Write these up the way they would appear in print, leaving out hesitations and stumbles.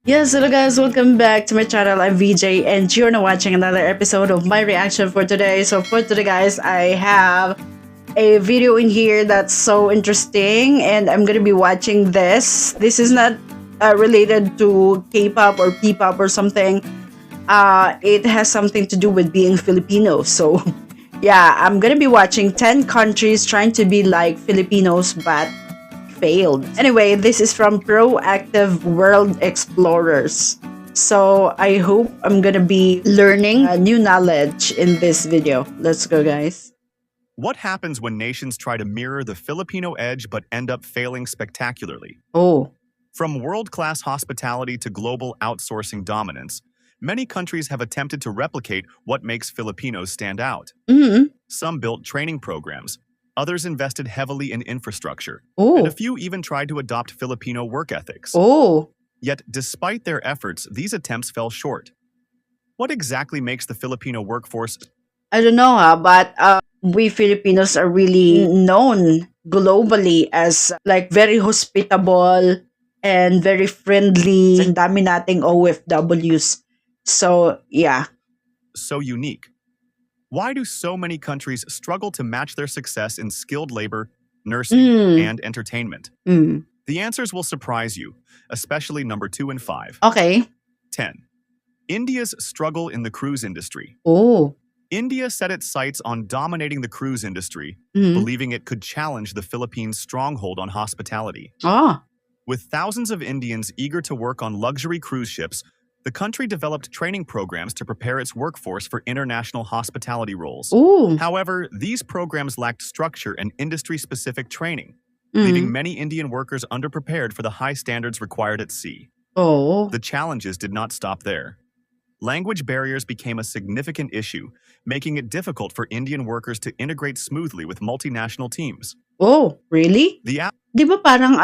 Yes, hello guys, welcome back to my channel. I'm VJ and you're now watching another episode of my reaction for today. So for today guys, I have a video in here that's so interesting and I'm gonna be watching this. This is not related to K-pop or P-pop or something. It has something to do with being Filipino. So yeah, I'm gonna be watching 10 countries trying to be like Filipinos but failed. Anyway, this is from Proactive World Explorers. So I hope I'm gonna be learning new knowledge in this video. Let's go, guys. What happens when nations try to mirror the Filipino edge but end up failing spectacularly? Oh. From world-class hospitality to global outsourcing dominance, many countries have attempted to replicate what makes Filipinos stand out. Some built training programs, others invested heavily in infrastructure, and a few even tried to adopt Filipino work ethics. Yet, despite their efforts, these attempts fell short. What exactly makes the Filipino workforce? I don't know, but we Filipinos are really known globally as like very hospitable and very friendly. Ang dami nating OFWs. So, yeah. So unique? Why do so many countries struggle to match their success in skilled labor, nursing, and entertainment? The answers will surprise you, especially number 2 and 5. Okay. 10. India's struggle in the cruise industry. India set its sights on dominating the cruise industry, believing it could challenge the Philippines' stronghold on hospitality. With thousands of Indians eager to work on luxury cruise ships, the country developed training programs to prepare its workforce for international hospitality roles. However, these programs lacked structure and industry-specific training, leaving many Indian workers underprepared for the high standards required at sea. The challenges did not stop there. Language barriers became a significant issue, making it difficult for Indian workers to integrate smoothly with multinational teams. Oh, really? Di ba parang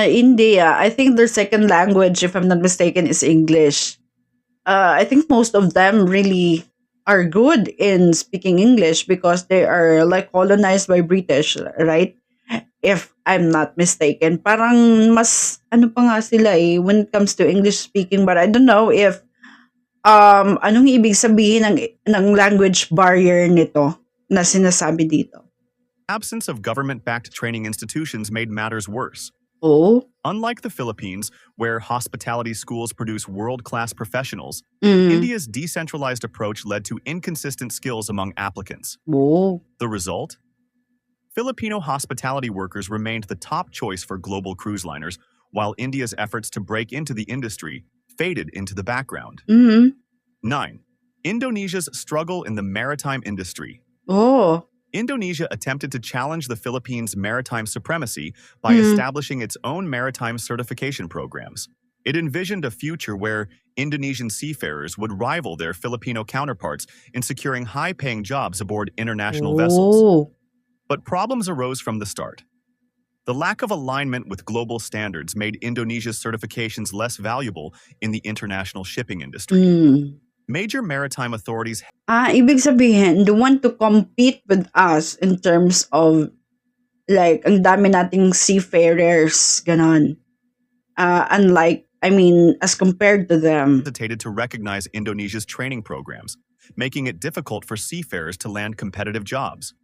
India, I think their second language, if I'm not mistaken, is English. I think most of them really are good in speaking English because they are like colonized by British, right? If I'm not mistaken. Parang mas, ano pa nga sila when it comes to English speaking, but I don't know if anong ibig sabihin ng language barrier nito na sinasabi dito? Absence of government-backed training institutions made matters worse. Unlike the Philippines, where hospitality schools produce world-class professionals, India's decentralized approach led to inconsistent skills among applicants. The result? Filipino hospitality workers remained the top choice for global cruise liners, while India's efforts to break into the industry faded into the background. 9. Indonesia's struggle in the maritime industry. Indonesia attempted to challenge the Philippines' maritime supremacy by establishing its own maritime certification programs. It envisioned a future where Indonesian seafarers would rival their Filipino counterparts in securing high-paying jobs aboard international vessels. But problems arose from the start. The lack of alignment with global standards made Indonesia's certifications less valuable in the international shipping industry. Major maritime authorities ibig sabihin, they want to compete with us in terms of like ang dami nating seafarers, ganon. Unlike, as compared to them. hesitated to recognize Indonesia's training programs, making it difficult for seafarers to land competitive jobs.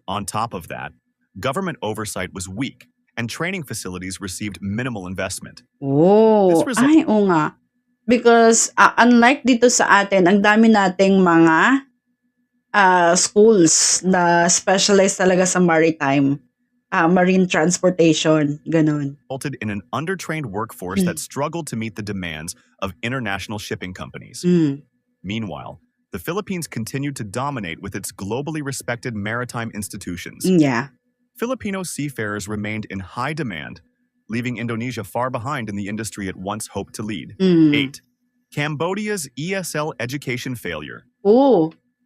On top of that, government oversight was weak, and training facilities received minimal investment. Ay, oo nga. Because unlike dito sa atin, ang dami nating mga schools na specialized talaga sa maritime, marine transportation, ganon. Resulted in an undertrained workforce that struggled to meet the demands of international shipping companies. Meanwhile, the Philippines continued to dominate with its globally respected maritime institutions. Filipino seafarers remained in high demand, leaving Indonesia far behind in the industry it once hoped to lead. 8. Cambodia's ESL education failure.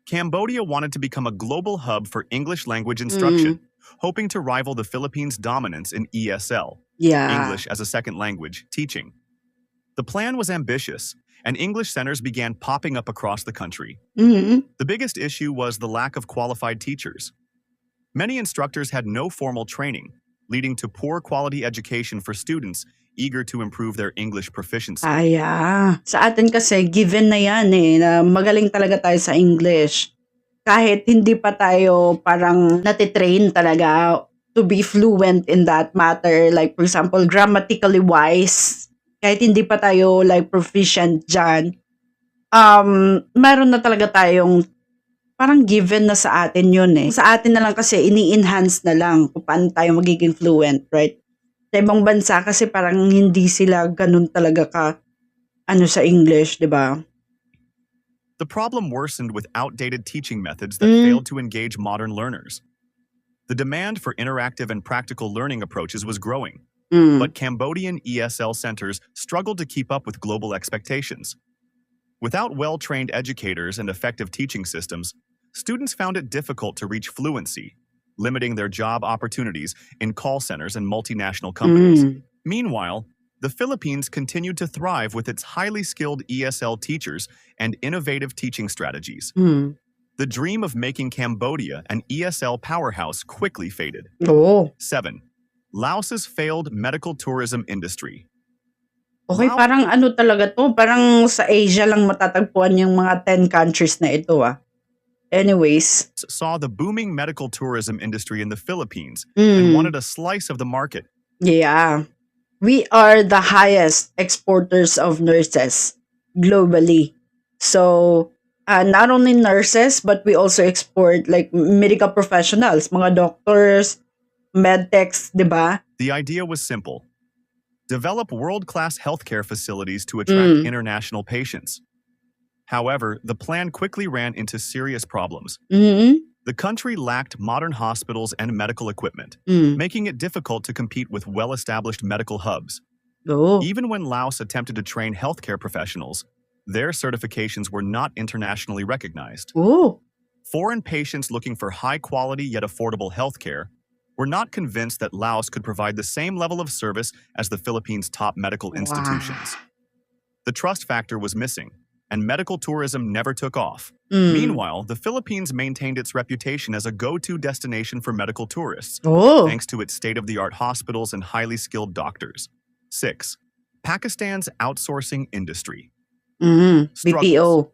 Cambodia wanted to become a global hub for English language instruction, hoping to rival the Philippines' dominance in ESL, English as a second language, teaching. The plan was ambitious, and English centers began popping up across the country. The biggest issue was the lack of qualified teachers. Many instructors had no formal training, leading to poor quality education for students eager to improve their English proficiency. Sa atin kasi, given na yan na magaling talaga tayo sa English. Kahit hindi pa tayo parang natitrain talaga to be fluent in that matter. Like, for example, grammatically wise, kahit hindi pa tayo like proficient dyan, meron na talaga tayong parang given na sa atin yun eh. Sa atin na lang kasi, ini-enhance na lang kung paano tayo magiging fluent, right? Sa ibang bansa kasi parang hindi sila ganun talaga ka sa English, di ba? The problem worsened with outdated teaching methods that failed to engage modern learners. The demand for interactive and practical learning approaches was growing, but Cambodian ESL centers struggled to keep up with global expectations. Without well-trained educators and effective teaching systems, students found it difficult to reach fluency, limiting their job opportunities in call centers and multinational companies. Meanwhile, the Philippines continued to thrive with its highly skilled ESL teachers and innovative teaching strategies. The dream of making Cambodia an ESL powerhouse quickly faded. 7. Laos's failed medical tourism industry. Okay, parang talaga to, parang sa Asia lang matatagpuan yung mga 10 countries na ito Anyways, saw the booming medical tourism industry in the Philippines and wanted a slice of the market. Yeah. We are the highest exporters of nurses globally. So, not only nurses, but we also export like medical professionals, mga doctors, medtechs, di ba? The idea was simple. Develop world-class healthcare facilities to attract international patients. However, the plan quickly ran into serious problems. The country lacked modern hospitals and medical equipment, making it difficult to compete with well-established medical hubs. Even when Laos attempted to train healthcare professionals, their certifications were not internationally recognized. Foreign patients looking for high-quality yet affordable healthcare were not convinced that Laos could provide the same level of service as the Philippines' top medical institutions. The trust factor was missing, and medical tourism never took off. Meanwhile, the Philippines maintained its reputation as a go-to destination for medical tourists, thanks to its state-of-the-art hospitals and highly skilled doctors. 6. Pakistan's outsourcing industry. BPO.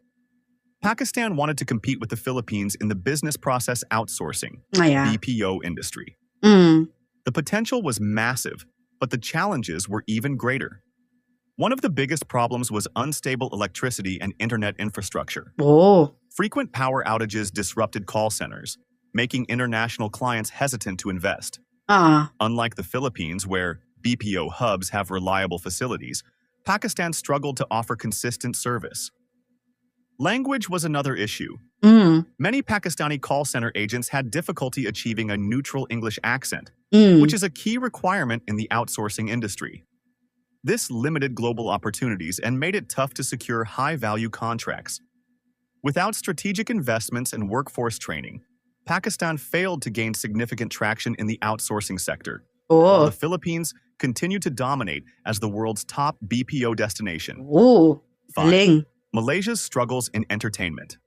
Pakistan wanted to compete with the Philippines in the business process outsourcing, BPO industry. The potential was massive, but the challenges were even greater. One of the biggest problems was unstable electricity and internet infrastructure. Frequent power outages disrupted call centers, making international clients hesitant to invest. Unlike the Philippines, where BPO hubs have reliable facilities, Pakistan struggled to offer consistent service. Language was another issue. Many Pakistani call center agents had difficulty achieving a neutral English accent, which is a key requirement in the outsourcing industry. This limited global opportunities and made it tough to secure high-value contracts. Without strategic investments and workforce training, Pakistan failed to gain significant traction in the outsourcing sector, while the Philippines continued to dominate as the world's top BPO destination. 5. Malaysia's struggles in entertainment.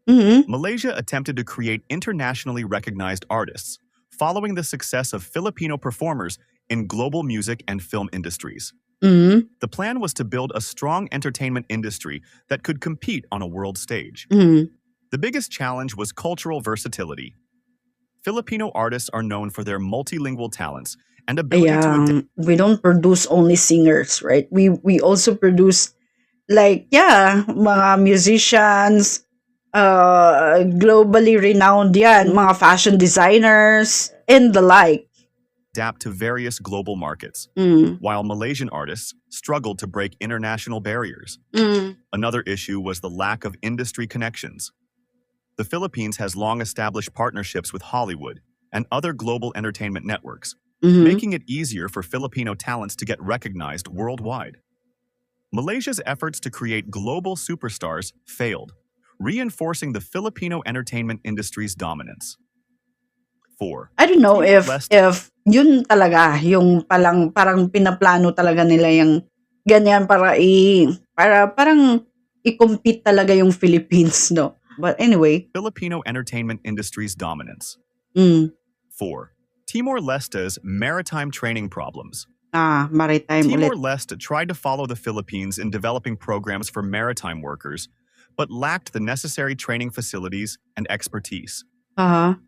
Malaysia attempted to create internationally recognized artists, following the success of Filipino performers in global music and film industries. The plan was to build a strong entertainment industry that could compete on a world stage. The biggest challenge was cultural versatility. Filipino artists are known for their multilingual talents and ability to adapt. We don't produce only singers, right? We also produce mga musicians, globally renowned mga fashion designers, and the like. Adapt to various global markets, while Malaysian artists struggled to break international barriers. Another issue was the lack of industry connections. The Philippines has long established partnerships with Hollywood and other global entertainment networks, making it easier for Filipino talents to get recognized worldwide. Malaysia's efforts to create global superstars failed, reinforcing the Filipino entertainment industry's dominance. 4. I don't know if yun talaga yung parang pinaplano talaga nila yung ganyan para parang i-compete talaga yung Philippines, no? But anyway, Filipino entertainment industry's dominance. 4. Timor-Leste's maritime training problems. Maritime ulit. Timor-Leste tried to follow the Philippines in developing programs for maritime workers, but lacked the necessary training facilities and expertise.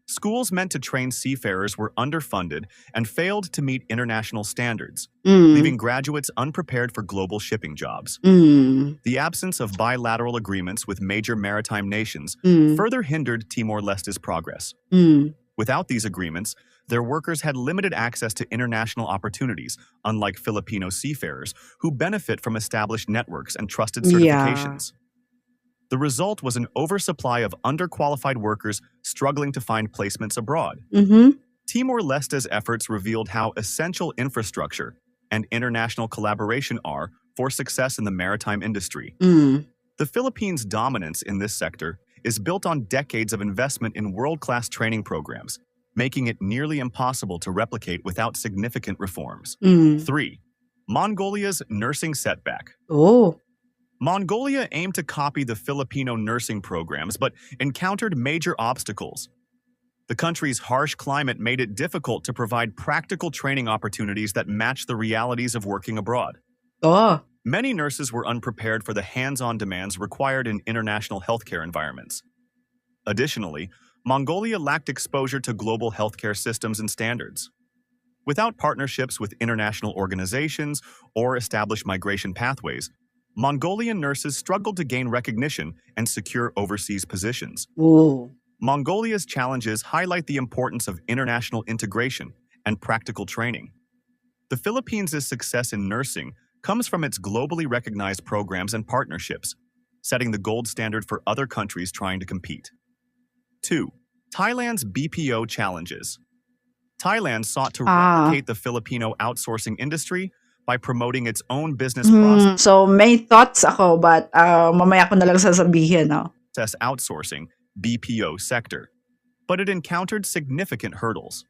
Schools meant to train seafarers were underfunded and failed to meet international standards, leaving graduates unprepared for global shipping jobs. The absence of bilateral agreements with major maritime nations further hindered Timor-Leste's progress. Without these agreements, their workers had limited access to international opportunities, unlike Filipino seafarers, who benefit from established networks and trusted certifications. The result was an oversupply of underqualified workers struggling to find placements abroad. Timor-Leste's efforts revealed how essential infrastructure and international collaboration are for success in the maritime industry. The Philippines' dominance in this sector is built on decades of investment in world-class training programs, making it nearly impossible to replicate without significant reforms. 3. Mongolia's nursing setback. Mongolia aimed to copy the Filipino nursing programs, but encountered major obstacles. The country's harsh climate made it difficult to provide practical training opportunities that match the realities of working abroad. Many nurses were unprepared for the hands-on demands required in international healthcare environments. Additionally, Mongolia lacked exposure to global healthcare systems and standards. Without partnerships with international organizations or established migration pathways, Mongolian nurses struggled to gain recognition and secure overseas positions. Mongolia's challenges highlight the importance of international integration and practical training. The Philippines' success in nursing comes from its globally recognized programs and partnerships, setting the gold standard for other countries trying to compete. 2. Thailand's BPO challenges. Thailand sought to replicate the Filipino outsourcing industry by promoting its own business process. So may thoughts ako, but mamaya ko na lang sasabihin. Outsourcing, BPO sector, but it encountered significant hurdles.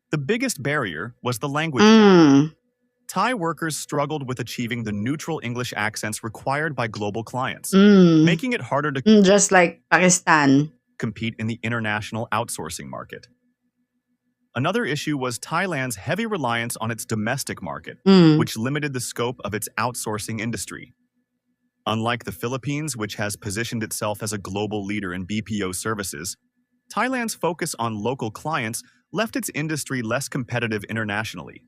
The biggest barrier was the language gap. Thai workers struggled with achieving the neutral English accents required by global clients, making it harder to just like Pakistan compete in the international outsourcing market. Another issue was Thailand's heavy reliance on its domestic market, which limited the scope of its outsourcing industry. Unlike the Philippines, which has positioned itself as a global leader in BPO services, Thailand's focus on local clients left its industry less competitive internationally.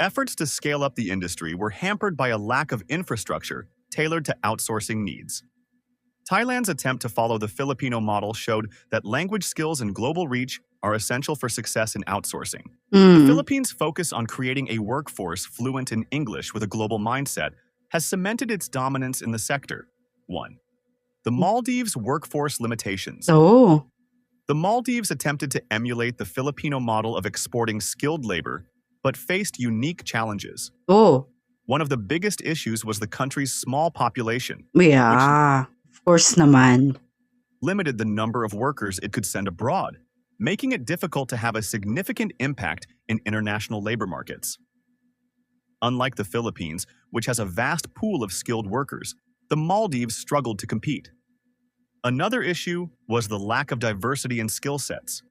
Efforts to scale up the industry were hampered by a lack of infrastructure tailored to outsourcing needs. Thailand's attempt to follow the Filipino model showed that language skills and global reach are essential for success in outsourcing. The Philippines' focus on creating a workforce fluent in English with a global mindset has cemented its dominance in the sector. 1. The Maldives' workforce limitations. The Maldives attempted to emulate the Filipino model of exporting skilled labor, but faced unique challenges. One of the biggest issues was the country's small population, which of course naman, limited the number of workers it could send abroad, making it difficult to have a significant impact in international labor markets. Unlike the Philippines, which has a vast pool of skilled workers, the Maldives struggled to compete. Another issue was the lack of diversity in skill sets.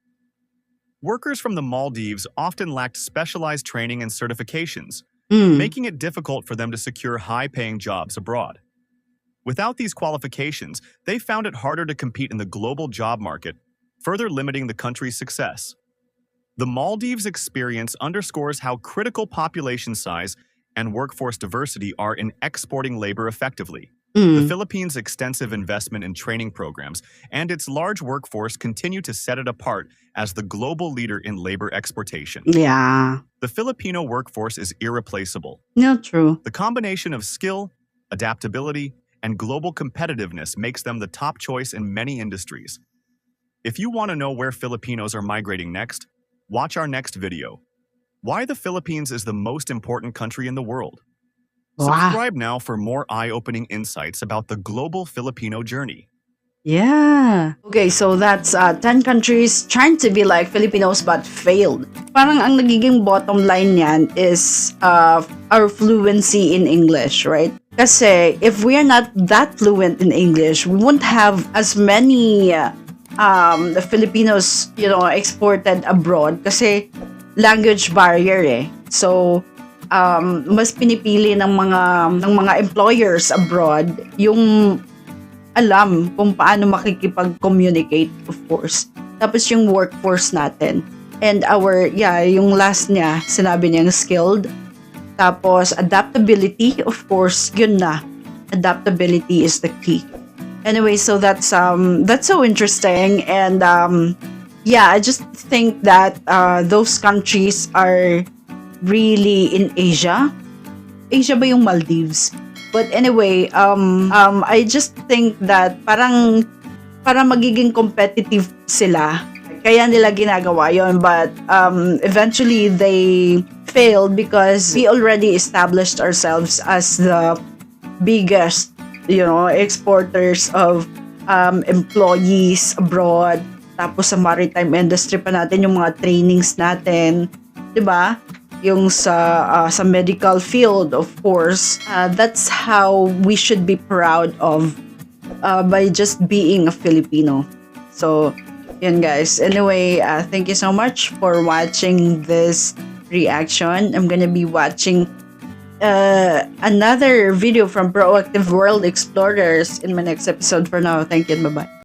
Workers from the Maldives often lacked specialized training and certifications, making it difficult for them to secure high-paying jobs abroad. Without these qualifications, they found it harder to compete in the global job market, further limiting the country's success. The Maldives' experience underscores how critical population size and workforce diversity are in exporting labor effectively. The Philippines' extensive investment in training programs and its large workforce continue to set it apart as the global leader in labor exportation. Yeah. The Filipino workforce is irreplaceable. No, true. The combination of skill, adaptability, and global competitiveness makes them the top choice in many industries. If you want to know where Filipinos are migrating next, watch our next video. Why the Philippines is the most important country in the world. Subscribe now for more eye-opening insights about the global Filipino journey. Yeah. Okay, so that's 10 countries trying to be like Filipinos but failed. Parang ang nagiging bottom line niyan is our fluency in English, right? Kasi if we are not that fluent in English, we won't have as many the Filipinos, exported abroad. Kasi language barrier eh. So, mas pinipili ng mga employers abroad yung alam kung paano makikipag-communicate, of course. Tapos yung workforce natin. And yung last niya, sinabi niyang skilled. Tapos adaptability, of course, yun na. Adaptability is the key. Anyway, so that's so interesting. And I just think that those countries are really in Asia. Asia ba yung Maldives? But anyway, I just think that parang magiging competitive sila. Kaya nila ginagawa yon, but eventually they failed because we already established ourselves as the biggest, exporters of employees abroad. Tapos sa maritime industry pa natin yung mga trainings natin, 'di ba? Yung sa medical field, of course. That's how we should be proud of by just being a Filipino. So, yun guys. Anyway, thank you so much for watching this reaction. I'm gonna be watching another video from Proactive World Explorers in my next episode. For now, thank you and bye-bye.